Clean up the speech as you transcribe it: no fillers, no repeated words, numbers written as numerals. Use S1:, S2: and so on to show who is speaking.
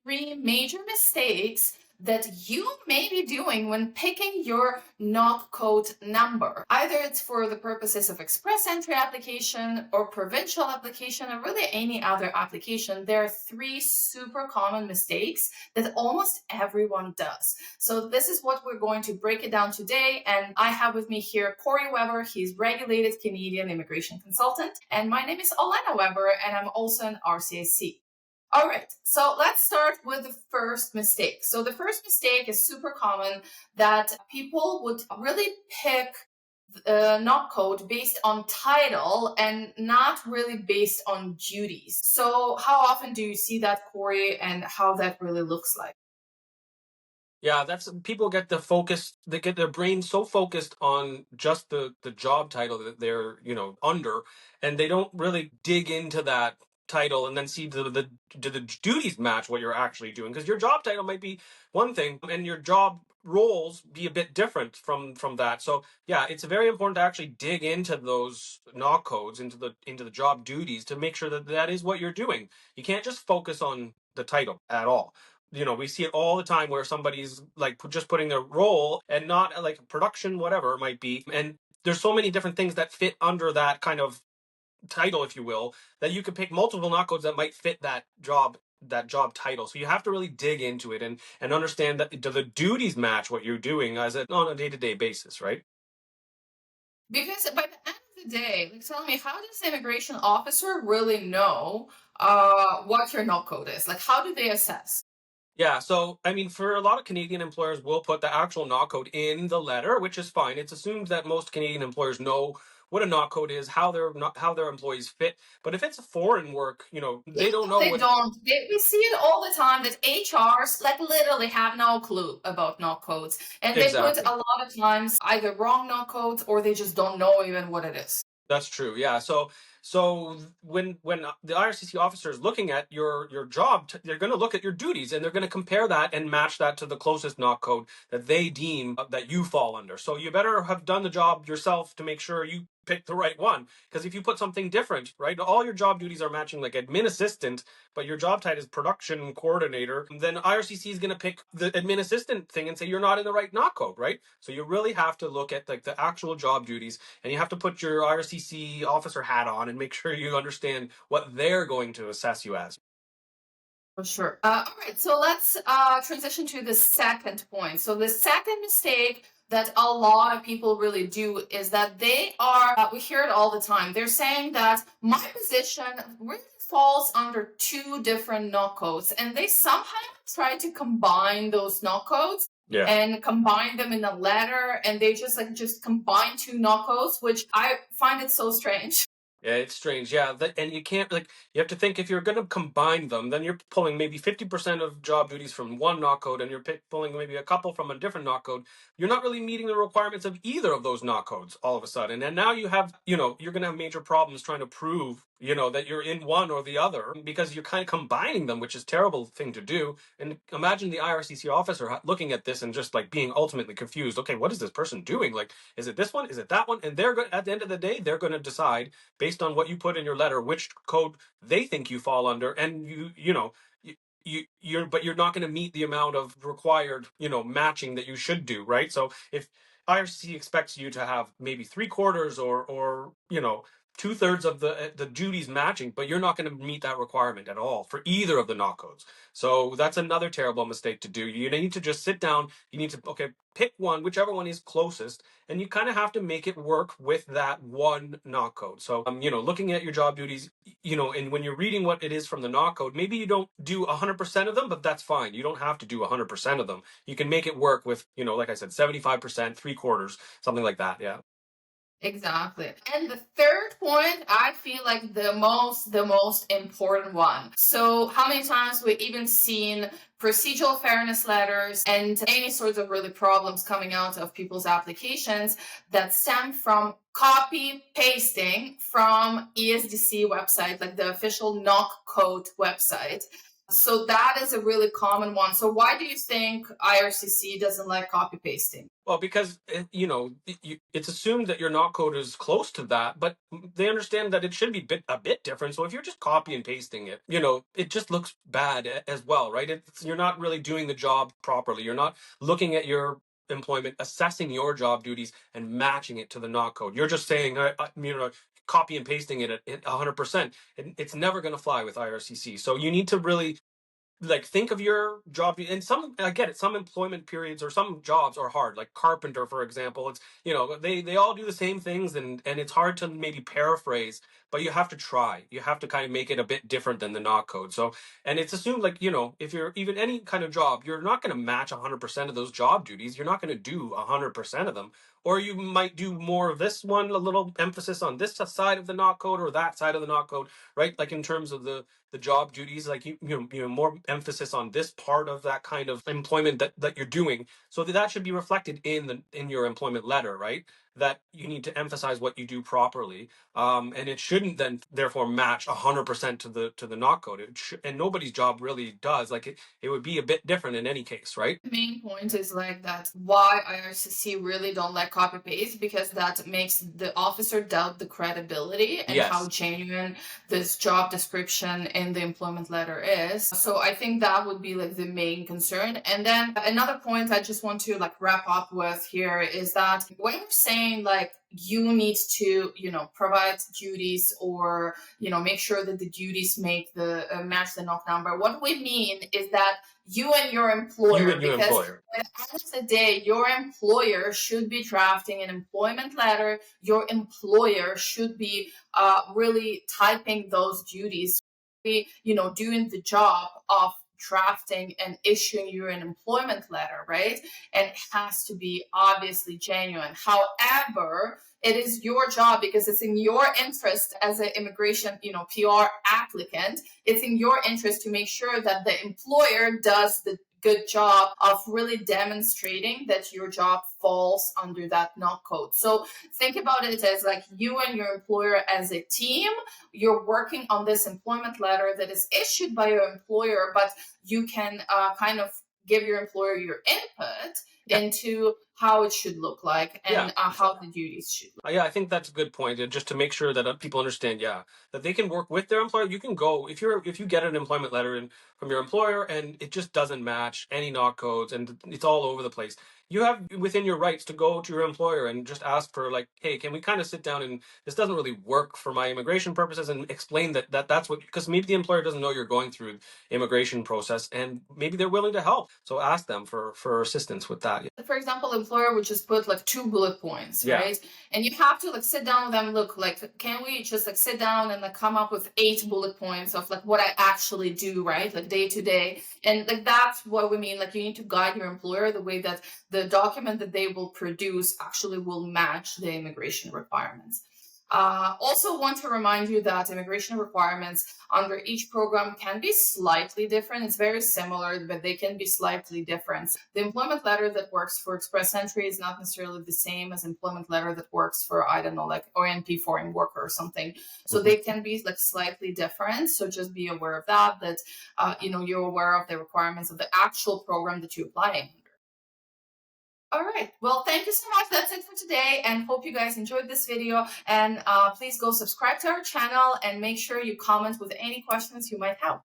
S1: three major mistakes that you may be doing when picking your NOC code number. Either it's for the purposes of express entry application or provincial application or really any other application. There are three super common mistakes that almost everyone does. So this is what we're going to break it down today. And I have with me here Cory Weber. He's regulated Canadian immigration consultant. And my name is Olena Weber, and I'm also an RCIC. All right, so let's start with the first mistake. So the first mistake is super common that people would really pick NOC code based on title and not really based on duties. So how often do you see that, Cory, and how that really looks like?
S2: Yeah, that's people get the focus, they get their brain so focused on just the job title that they're, under, and they don't really dig into that title and then see do the duties match what you're actually doing, because your job title might be one thing and your job roles be a bit different from that. So yeah, it's very important to actually dig into those NOC codes, into the job duties, to make sure that that is what you're doing. You can't just focus on the title at all. We see it all the time where somebody's like just putting their role and not like production, whatever it might be. And there's so many different things that fit under that kind of title, if you will, that you could pick multiple NOC codes that might fit that job title. So you have to really dig into it and understand that do the duties match what you're doing on a day-to-day basis, right?
S1: Because by the end of the day, like, tell me, how does the immigration officer really know what your NOC code is? Like, how do they assess?
S2: Yeah, so I mean, for a lot of Canadian employers, will put the actual NOC code in the letter, which is fine. It's assumed that most Canadian employers know what a NOC code is, how their employees fit. But if it's a foreign work,
S1: Even
S2: they don't
S1: though
S2: know
S1: they
S2: what.
S1: don't, we see it all the time that HRs like literally have no clue about NOC codes, and they put
S2: Exactly.
S1: a lot of times either wrong NOC codes or they just don't know even what it is.
S2: That's true. Yeah. So when the IRCC officer is looking at your job, they're going to look at your duties and they're going to compare that and match that to the closest NOC code that they deem that you fall under. So you better have done the job yourself to make sure you pick the right one. Because if you put something different, right, all your job duties are matching like admin assistant, but your job title is production coordinator, then IRCC is going to pick the admin assistant thing and say you're not in the right NOC code, right? So you really have to look at like the actual job duties, and you have to put your IRCC officer hat on and make sure you understand what they're going to assess you as.
S1: For sure. All right, so let's transition to the second point. So the second mistake that a lot of people really do is that they are, we hear it all the time. They're saying that my position really falls under two different NOC codes, and they somehow try to combine those NOC codes
S2: Yeah.
S1: and combine them in a letter, and they just combine two NOC codes, which I find it so strange.
S2: Yeah, it's strange. Yeah, and you can't like you have to think if you're going to combine them, then you're pulling maybe 50% of job duties from one NOC code, and you're pulling maybe a couple from a different NOC code. You're not really meeting the requirements of either of those NOC codes all of a sudden, and now you have you're going to have major problems trying to prove that you're in one or the other because you're kind of combining them, which is a terrible thing to do. And imagine the IRCC officer looking at this and just like being ultimately confused. Okay, what is this person doing? Like, is it this one? Is it that one? And they're going at the end of the day, they're going to decide based on what you put in your letter which code they think you fall under, and you're not going to meet the amount of required matching that you should do, right? So if IRC expects you to have maybe three-quarters or two-thirds of the duties matching, but you're not going to meet that requirement at all for either of the NOC codes. So that's another terrible mistake to do. You need to just sit down. You need to, okay, pick one, whichever one is closest, and you kind of have to make it work with that one NOC code. So, looking at your job duties, and when you're reading what it is from the NOC code, maybe you don't do 100% of them, but that's fine. You don't have to do 100% of them. You can make it work with, like I said, 75%, three-quarters, something like that. Yeah.
S1: Exactly. And the third point, I feel like the most important one. So how many times we even seen procedural fairness letters and any sorts of really problems coming out of people's applications that stem from copy pasting from ESDC website, like the official NOC code website. So that is a really common one. So why do you think IRCC doesn't like copy pasting?
S2: Well, because it's assumed that your NOC code is close to that, but they understand that it should be a bit different. So if you're just copy and pasting it, it just looks bad as well, right? You're not really doing the job properly. You're not looking at your employment, assessing your job duties, and matching it to the NOC code. You're just saying, copy and pasting it at 100%. It's never going to fly with IRCC. So you need to really think of your job. And I get it, some employment periods or some jobs are hard, like carpenter, for example. It's they all do the same things, and it's hard to maybe paraphrase, but you have to try. You have to kind of make it a bit different than the NOC code. So, and it's assumed, if you're even any kind of job, you're not going to match 100% of those job duties. You're not going to do 100% of them, or you might do more of this one, a little emphasis on this side of the NOC code or that side of the NOC code, right? Like in terms of the job duties, like more emphasis on this part of that kind of employment that you're doing, so that should be reflected in your employment letter, right? That you need to emphasize what you do properly, and it shouldn't then therefore match 100% to the NOC code. And nobody's job really does. It would be a bit different in any case, right?
S1: The main point is like that why IRCC really don't like copy paste, because that makes the officer doubt the credibility and
S2: Yes.
S1: how genuine this job description in the employment letter is. So I think that would be like the main concern. And then another point I just want to wrap up with here is that when you're saying you need to provide duties or make sure that the duties make the match the NOC number, what we mean is that you and your employer,
S2: At the end
S1: of the day, your employer should be drafting an employment letter. Your employer should be really typing those duties, doing the job of drafting and issuing you an employment letter, right? And it has to be obviously genuine. However, it is your job, because it's in your interest as an immigration, PR applicant. It's in your interest to make sure that the employer does the good job of really demonstrating that your job falls under that NOC code. So think about it as you and your employer as a team. You're working on this employment letter that is issued by your employer, but you can kind of give your employer your input into how it should look like and how the duties should look.
S2: Yeah, I think that's a good point. And just to make sure that people understand, that they can work with their employer. You can go if you get an employment letter from your employer and it just doesn't match any NOC codes and it's all over the place. You have within your rights to go to your employer and just ask for hey, can we kind of sit down, and this doesn't really work for my immigration purposes, and explain that's what, because maybe the employer doesn't know you're going through immigration process and maybe they're willing to help. So ask them for assistance with that.
S1: For example, employer would just put 2 bullet points, right? And you have to sit down with them, look, can we just sit down and come up with 8 bullet points of what I actually do, right? Day to day. And that's what we mean. You need to guide your employer the way that the document that they will produce actually will match the immigration requirements. Also want to remind you that immigration requirements under each program can be slightly different. It's very similar, but they can be slightly different. The employment letter that works for Express Entry is not necessarily the same as employment letter that works for, I don't know, ONP foreign worker or something. So they can be slightly different. So just be aware of that you're aware of the requirements of the actual program that you're applying. All right. Well, thank you so much. That's it for today, and hope you guys enjoyed this video. And please go subscribe to our channel and make sure you comment with any questions you might have.